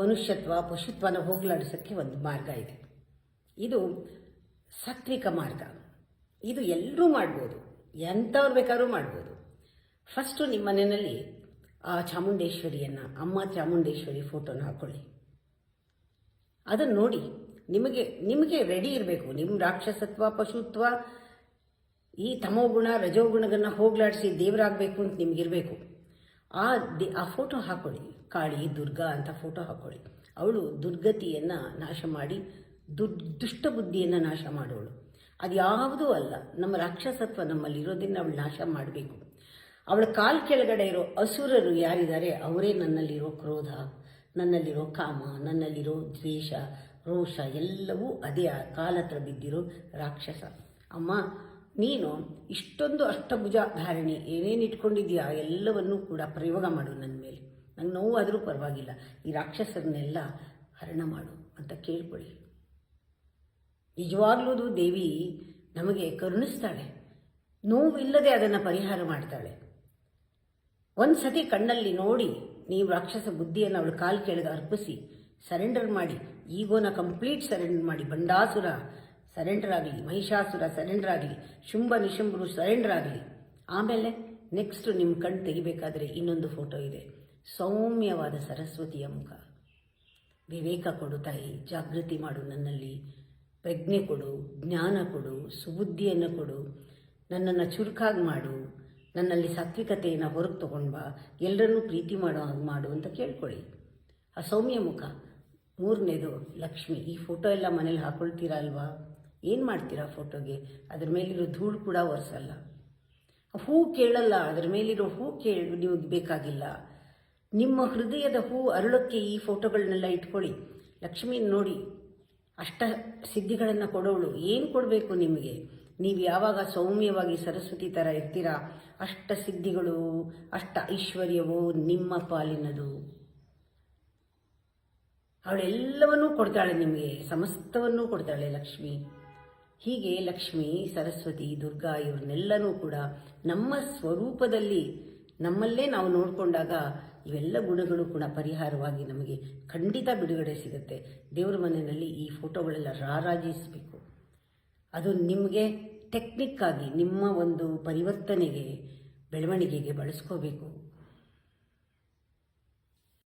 ಮನುಷ್ಯತ್ವ ಪಶುತ್ವನ ಹೋಗಲಾಡಿಸೋಕ್ಕೆ ಒಂದು ಮಾರ್ಗ ಇದೆ. ಇದು ಸಾತ್ವಿಕ ಮಾರ್ಗ. ಇದು ಎಲ್ಲರೂ ಮಾಡ್ಬೋದು, ಎಂಥವ್ರು ಬೇಕಾದ್ರೂ ಮಾಡ್ಬೋದು. ಫಸ್ಟು ನಿಮ್ಮ ಮನೆಯಲ್ಲಿ ಆ ಚಾಮುಂಡೇಶ್ವರಿಯನ್ನು, ಅಮ್ಮ ಚಾಮುಂಡೇಶ್ವರಿ ಫೋಟೋನ ಹಾಕ್ಕೊಳ್ಳಿ. ಅದನ್ನು ನೋಡಿ ನಿಮಗೆ ರೆಡಿ ಇರಬೇಕು. ನಿಮ್ಮ ರಾಕ್ಷಸತ್ವ ಪಶುತ್ವ ಈ ತಮೋಗುಣ ರಜೋಗುಣಗಳನ್ನ ಹೋಗಲಾಡಿಸಿ ದೇವರಾಗಬೇಕು ಅಂತ ನಿಮಗಿರಬೇಕು. ಆ ಫೋಟೋ ಹಾಕೊಳ್ಳಿ. ಕಾಳಿ ದುರ್ಗಾ ಅಂತ ಫೋಟೋ ಹಾಕೊಳ್ಳಿ. ಅವಳು ದುರ್ಗತಿಯನ್ನು ನಾಶ ಮಾಡಿ ದುಷ್ಟ ಬುದ್ಧಿಯನ್ನು ನಾಶ ಮಾಡೋಳು. ಅದು ಯಾವುದೂ ಅಲ್ಲ, ನಮ್ಮ ರಾಕ್ಷಸತ್ವ ನಮ್ಮಲ್ಲಿರೋದನ್ನು ಅವಳು ನಾಶ ಮಾಡಬೇಕು. ಅವಳ ಕಾಲು ಕೆಳಗಡೆ ಇರೋ ಅಸುರರು ಯಾರಿದ್ದಾರೆ ಅವರೇ ನನ್ನಲ್ಲಿರೋ ಕ್ರೋಧ, ನನ್ನಲ್ಲಿರೋ ಕಾಮ, ನನ್ನಲ್ಲಿರೋ ದ್ವೇಷ, ರೋಷ ಎಲ್ಲವೂ ಅದೇ ಕಾಲ ಹತ್ರ ಬಿದ್ದಿರೋ ರಾಕ್ಷಸ. ಅಮ್ಮ, ನೀನು ಇಷ್ಟೊಂದು ಅಷ್ಟಭುಜ ಧಾರಣೆ ಏನೇನು ಇಟ್ಕೊಂಡಿದ್ಯಾ ಎಲ್ಲವನ್ನೂ ಕೂಡ ಪ್ರಯೋಗ ಮಾಡು ನನ್ನ ಮೇಲೆ. ನಂಗೆ ನೋವಾದರೂ ಪರವಾಗಿಲ್ಲ, ಈ ರಾಕ್ಷಸರನ್ನೆಲ್ಲ ಹರಣ ಮಾಡು ಅಂತ ಕೇಳ್ಕೊಳ್ಳಿ. ನಿಜವಾಗ್ಲೂ ದೇವಿ ನಮಗೆ ಕರುಣಿಸ್ತಾಳೆ, ನೋವಿಲ್ಲದೆ ಅದನ್ನು ಪರಿಹಾರ ಮಾಡ್ತಾಳೆ. ಒಂದು ಸತಿ ಕಣ್ಣಲ್ಲಿ ನೋಡಿ ನೀವು ರಾಕ್ಷಸ ಬುದ್ಧಿಯನ್ನು ಅವಳ ಕಾಲು ಕೆಳಗೆ ಅರ್ಪಿಸಿ ಸರೆಂಡರ್ ಮಾಡಿ, ಈಗೋನ ಕಂಪ್ಲೀಟ್ ಸರೆಂಡರ್ ಮಾಡಿ. ಬಂಡಾಸುರ ಸರೆಂಡರ್ ಆಗಲಿ, ಮಹಿಷಾಸುರ ಸರೆಂಡರ್ ಆಗಲಿ, ಶುಂಭ ನಿಶುಂಭರು ಸರೆಂಡರ್ ಆಗಲಿ. ಆಮೇಲೆ ನೆಕ್ಸ್ಟ್ ನಿಮ್ಮ ಕಣ್ಣು ತೆಗಿಬೇಕಾದ್ರೆ ಇನ್ನೊಂದು ಫೋಟೋ ಇದೆ. ಸೌಮ್ಯವಾದ ಸರಸ್ವತಿಯ ಮುಖ. ವಿವೇಕ ಕೊಡು ತಾಯಿ, ಜಾಗೃತಿ ಮಾಡು ನನ್ನಲ್ಲಿ, ಪ್ರಜ್ಞೆ ಕೊಡು, ಜ್ಞಾನ ಕೊಡು, ಸುಬುದ್ಧಿಯನ್ನು ಕೊಡು, ನನ್ನನ್ನು ಚುರುಕಾಗಿ ಮಾಡು, ನನ್ನಲ್ಲಿ ಸಾತ್ವಿಕತೆಯನ್ನು ಹೊರಗೆ ತಗೊಂಡು ಬಾ, ಎಲ್ಲರನ್ನೂ ಪ್ರೀತಿ ಮಾಡೋ ಹಾಗೆ ಮಾಡು ಅಂತ ಕೇಳ್ಕೊಳ್ಳಿ. ಆ ಸೌಮ್ಯ ಮುಖ. ಮೂರನೇದು ಲಕ್ಷ್ಮಿ. ಈ ಫೋಟೋ ಎಲ್ಲ ಮನೇಲಿ ಹಾಕೊಳ್ತೀರಾ ಅಲ್ವಾ? ಏನು ಮಾಡ್ತೀರಾ ಫೋಟೋಗೆ? ಅದ್ರ ಮೇಲಿರೋ ಧೂಳು ಕೂಡ ಒರೆಸಲ್ಲ, ಹೂ ಕೇಳಲ್ಲ, ಅದರ ಮೇಲಿರೋ ಹೂ ನೀವು ಬೇಕಾಗಿಲ್ಲ. ನಿಮ್ಮ ಹೃದಯದ ಹೂ ಅರಳೋಕ್ಕೆ ಈ ಫೋಟೋಗಳನ್ನೆಲ್ಲ ಇಟ್ಕೊಳ್ಳಿ. ಲಕ್ಷ್ಮೀ ನೋಡಿ, ಅಷ್ಟ ಸಿದ್ಧಿಗಳನ್ನು ಕೊಡೋಳು. ಏನು ಕೊಡಬೇಕು ನಿಮಗೆ? ನೀವು ಯಾವಾಗ ಸೌಮ್ಯವಾಗಿ ಸರಸ್ವತಿ ಥರ ಇರ್ತೀರಾ, ಅಷ್ಟ ಸಿದ್ಧಿಗಳು ಅಷ್ಟ ಐಶ್ವರ್ಯವೂ ನಿಮ್ಮ ಪಾಲಿನದು. ಅವಳೆಲ್ಲವನ್ನೂ ಕೊಡ್ತಾಳೆ ನಿಮಗೆ, ಸಮಸ್ತವನ್ನೂ ಕೊಡ್ತಾಳೆ ಲಕ್ಷ್ಮಿ. ಹೀಗೆ ಲಕ್ಷ್ಮಿ, ಸರಸ್ವತಿ, ದುರ್ಗಾ ಇವ್ರನ್ನೆಲ್ಲನೂ ಕೂಡ ನಮ್ಮ ಸ್ವರೂಪದಲ್ಲಿ ನಮ್ಮಲ್ಲೇ ನಾವು ನೋಡಿಕೊಂಡಾಗ ಇವೆಲ್ಲ ಗುಣಗಳು ಕೂಡ ಪರಿಹಾರವಾಗಿ ನಮಗೆ ಖಂಡಿತ ಬಿಡುಗಡೆ ಸಿಗುತ್ತೆ. ದೇವರ ಮನೆಯಲ್ಲಿ ಈ ಫೋಟೋಗಳೆಲ್ಲ ರಾರಾಜಿಸಬೇಕು. ಅದು ನಿಮಗೆ ಟೆಕ್ನಿಕ್ಕಾಗಿ ನಿಮ್ಮ ಒಂದು ಪರಿವರ್ತನೆಗೆ, ಬೆಳವಣಿಗೆಗೆ ಬಳಸ್ಕೋಬೇಕು.